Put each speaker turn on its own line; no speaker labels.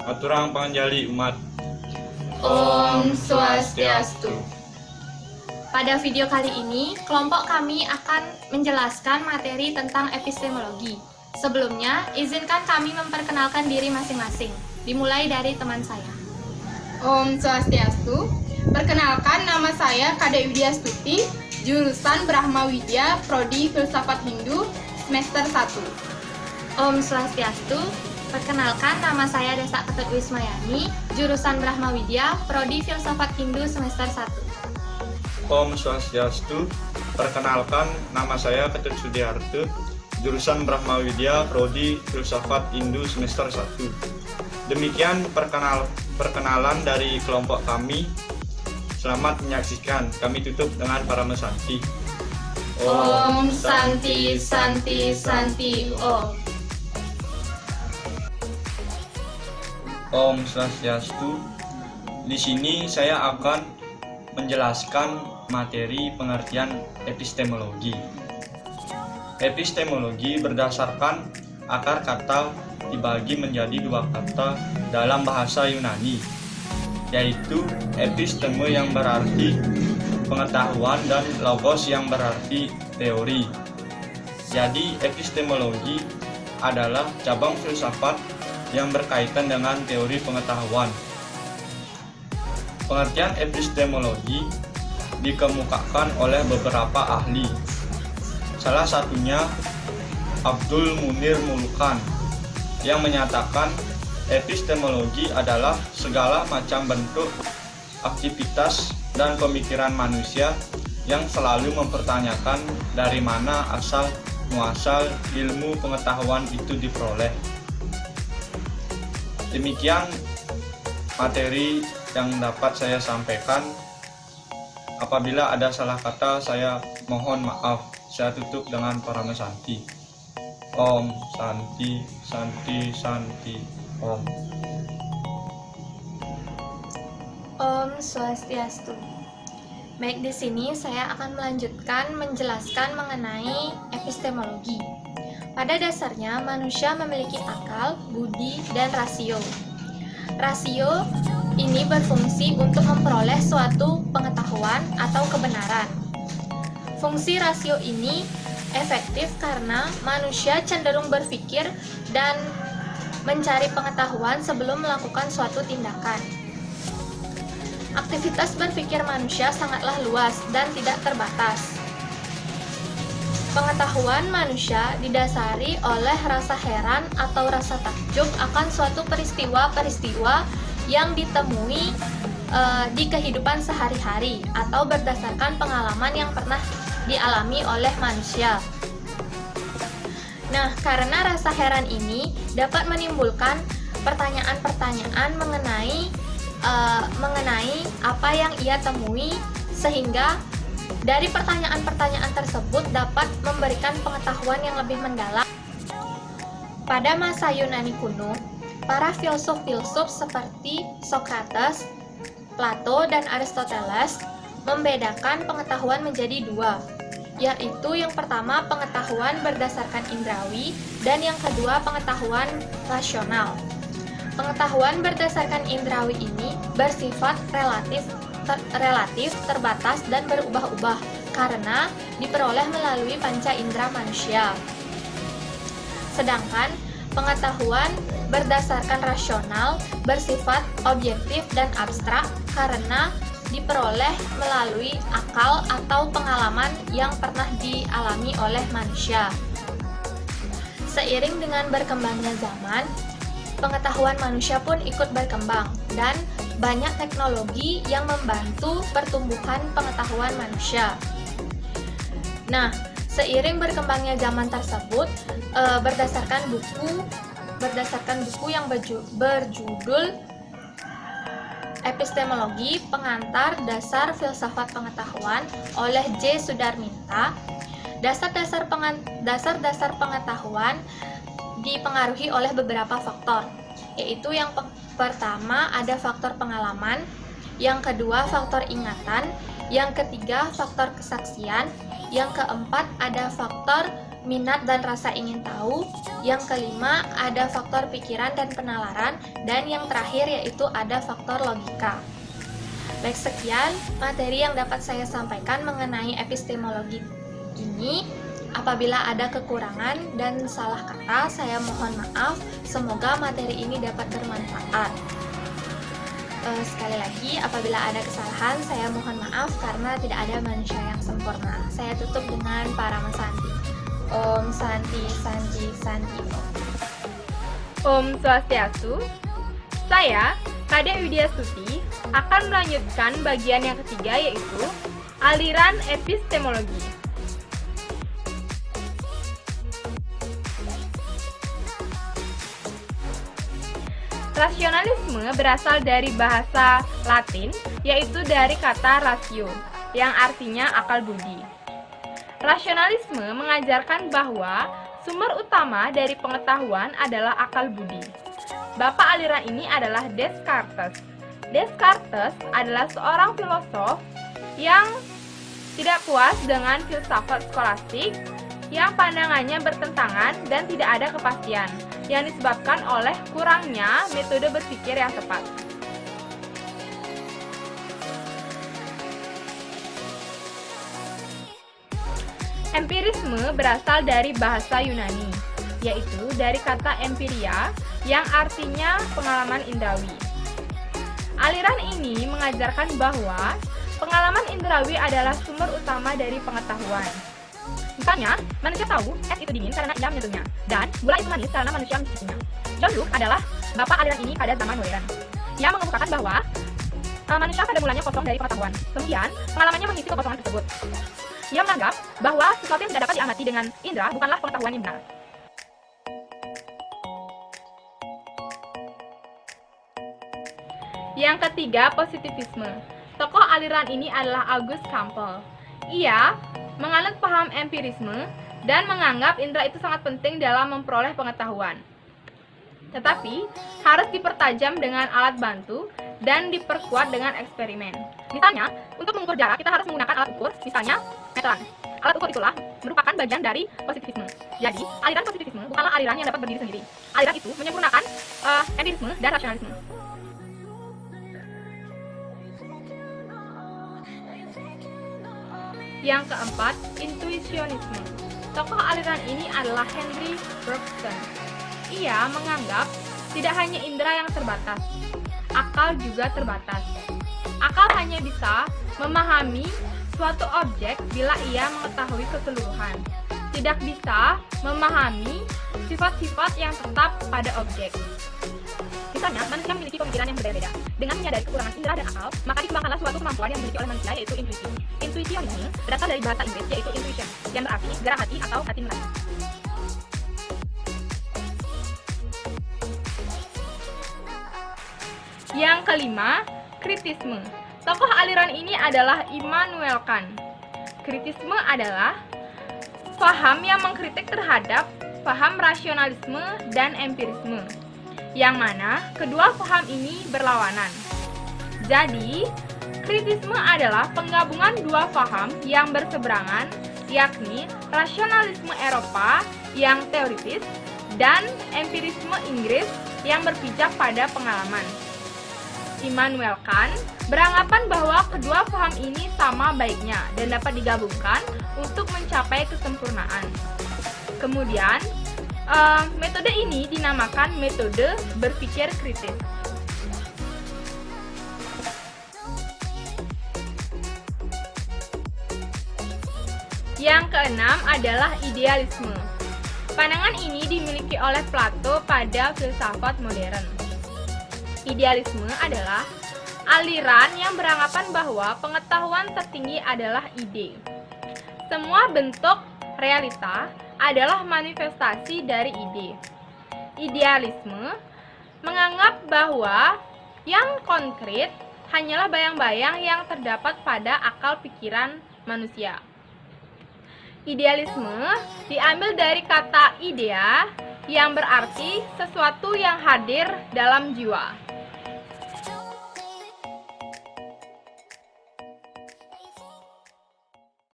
Aturang pangjali umat.
Om Swastiastu.
Pada video kali ini, kelompok kami akan menjelaskan materi tentang epistemologi. Sebelumnya, izinkan kami memperkenalkan diri masing-masing. Dimulai dari teman saya.
Om Swastiastu. Perkenalkan, nama saya Kade Widya Stuti, jurusan Brahma Widya, Prodi Filsafat Hindu, semester 1.
Om Swastiastu. Perkenalkan, nama saya Desa Ketut Wismayani, jurusan Brahma Widya, Prodi Filsafat Hindu, semester 1.
Om Swastiastu. Perkenalkan, nama saya Ketut Sudiharto, jurusan Brahma Widya, Prodi Filsafat Hindu, semester 1. Demikian perkenalan dari kelompok kami. Selamat menyaksikan. Kami tutup dengan Parama Santi.
Om Santi Santi Santi Om.
Om Swastiastu. Di sini saya akan menjelaskan materi pengertian epistemologi. Epistemologi berdasarkan akar kata dibagi menjadi dua kata dalam bahasa Yunani, yaitu episteme yang berarti pengetahuan dan logos yang berarti teori. Jadi epistemologi adalah cabang filsafat yang berkaitan dengan teori pengetahuan. Pengertian epistemologi dikemukakan oleh beberapa ahli. Salah satunya Abdul Munir Mulukan yang menyatakan epistemologi adalah segala macam bentuk aktivitas dan pemikiran manusia yang selalu mempertanyakan dari mana asal muasal ilmu pengetahuan itu diperoleh. Demikian materi yang dapat saya sampaikan. Apabila ada salah kata, saya mohon maaf. Saya tutup dengan Parama Santi. Om Santi Santi Santi Om.
Om Swastiastu. Baik, di sini saya akan melanjutkan menjelaskan mengenai epistemologi. Pada dasarnya, manusia memiliki akal, budi, dan rasio. Rasio ini berfungsi untuk memperoleh suatu pengetahuan atau kebenaran. Fungsi rasio ini efektif karena manusia cenderung berpikir dan mencari pengetahuan sebelum melakukan suatu tindakan. Aktivitas berpikir manusia sangatlah luas dan tidak terbatas. Pengetahuan manusia didasari oleh rasa heran atau rasa takjub akan suatu peristiwa-peristiwa yang ditemui di kehidupan sehari-hari atau berdasarkan pengalaman yang pernah dialami oleh manusia. Nah, karena rasa heran ini dapat menimbulkan pertanyaan-pertanyaan mengenai apa yang ia temui, sehingga dari pertanyaan-pertanyaan tersebut dapat memberikan pengetahuan yang lebih mendalam. Pada masa Yunani kuno, para filsuf-filsuf seperti Socrates, Plato, dan Aristoteles membedakan pengetahuan menjadi dua, yaitu yang pertama pengetahuan berdasarkan indrawi dan yang kedua pengetahuan rasional. Pengetahuan berdasarkan indrawi ini bersifat relatif, terbatas, dan berubah-ubah karena diperoleh melalui panca indera manusia. Sedangkan pengetahuan berdasarkan rasional bersifat objektif dan abstrak karena diperoleh melalui akal atau pengalaman yang pernah dialami oleh manusia. Seiring dengan berkembangnya zaman, pengetahuan manusia pun ikut berkembang dan banyak teknologi yang membantu pertumbuhan pengetahuan manusia. Nah, seiring berkembangnya zaman tersebut, berdasarkan buku yang berjudul Epistemologi, Pengantar Dasar Filsafat Pengetahuan oleh J. Sudarminta, dasar-dasar pengetahuan dipengaruhi oleh beberapa faktor, yaitu yang pertama ada faktor pengalaman, yang kedua faktor ingatan, yang ketiga faktor kesaksian, yang keempat ada faktor minat dan rasa ingin tahu. Yang kelima, ada faktor pikiran dan penalaran. Dan yang terakhir yaitu ada faktor logika. Baik, sekian materi yang dapat saya sampaikan mengenai epistemologi ini. Apabila ada kekurangan dan salah kata, saya mohon maaf. Semoga materi ini dapat bermanfaat. Sekali lagi, apabila ada kesalahan, saya mohon maaf karena tidak ada manusia yang sempurna. Saya tutup dengan Parama Santi. Om Santi Santi Santi Om.
Om Swastiastu. Saya, Kadek Widya Stuti, akan melanjutkan bagian yang ketiga, yaitu aliran epistemologi. Rasionalisme berasal dari bahasa Latin, yaitu dari kata ratio, yang artinya akal budi. Rasionalisme mengajarkan bahwa sumber utama dari pengetahuan adalah akal budi. Bapak aliran ini adalah Descartes. Descartes adalah seorang filosof yang tidak puas dengan filsafat skolastik yang pandangannya bertentangan dan tidak ada kepastian, yang disebabkan oleh kurangnya metode berpikir yang tepat. Empirisme berasal dari bahasa Yunani, yaitu dari kata empiria yang artinya pengalaman indrawi. Aliran ini mengajarkan bahwa pengalaman indrawi adalah sumber utama dari pengetahuan. Misalnya, manusia tahu es itu dingin karena ia menyentuhnya, dan gula itu manis karena manusia mencicipinya. John Locke adalah bapak aliran ini pada zaman modern. Ia mengemukakan bahwa manusia pada mulanya kosong dari pengetahuan. Kemudian, pengalamannya mengisi kekosongan tersebut. Ia menganggap bahwa sesuatu yang tidak dapat diamati dengan indera bukanlah pengetahuan yang benar. Yang ketiga, positivisme. Tokoh aliran ini adalah Auguste Campbell. Ia menganut paham empirisme dan menganggap indera itu sangat penting dalam memperoleh pengetahuan. Tetapi, harus dipertajam dengan alat bantu dan diperkuat dengan eksperimen. Misalnya, untuk mengukur jarak, kita harus menggunakan alat ukur, misalnya meteran. Alat ukur itulah merupakan bagian dari positivisme. Jadi, aliran positivisme bukanlah aliran yang dapat berdiri sendiri. Aliran itu menyempurnakan empirisme dan rasionalisme. Yang keempat, intuisionisme. Tokoh aliran ini adalah Henry Bergson. Ia menganggap tidak hanya indera yang terbatas, akal juga terbatas. Akal hanya bisa memahami suatu objek bila ia mengetahui keseluruhan. Tidak bisa memahami sifat-sifat yang tetap pada objek. Misalnya, manusia memiliki pemikiran yang berbeda-beda. Dengan menyadari kekurangan indera dan akal, maka dikembangkanlah suatu kemampuan yang dimiliki oleh manusia, yaitu intuisi. Intuisionisme berasal dari bahasa Inggris, yaitu intuition, yang berarti gerak hati atau hati nurani. Yang kelima, kritisme. Tokoh aliran ini adalah Immanuel Kant. Kritisme adalah paham yang mengkritik terhadap paham rasionalisme dan empirisme, yang mana kedua paham ini berlawanan. Jadi, kritisme adalah penggabungan dua paham yang berseberangan, yakni rasionalisme Eropa yang teoritis dan empirisme Inggris yang berpijak pada pengalaman. Immanuel Kant beranggapan bahwa kedua paham ini sama baiknya dan dapat digabungkan untuk mencapai kesempurnaan. Kemudian, metode ini dinamakan metode berpikir kritis. Yang keenam adalah idealisme. Pandangan ini dimiliki oleh Plato pada filsafat modern. Idealisme adalah aliran yang beranggapan bahwa pengetahuan tertinggi adalah ide. Semua bentuk realita adalah manifestasi dari ide. Idealisme menganggap bahwa yang konkret hanyalah bayang-bayang yang terdapat pada akal pikiran manusia. Idealisme diambil dari kata idea yang berarti sesuatu yang hadir dalam jiwa.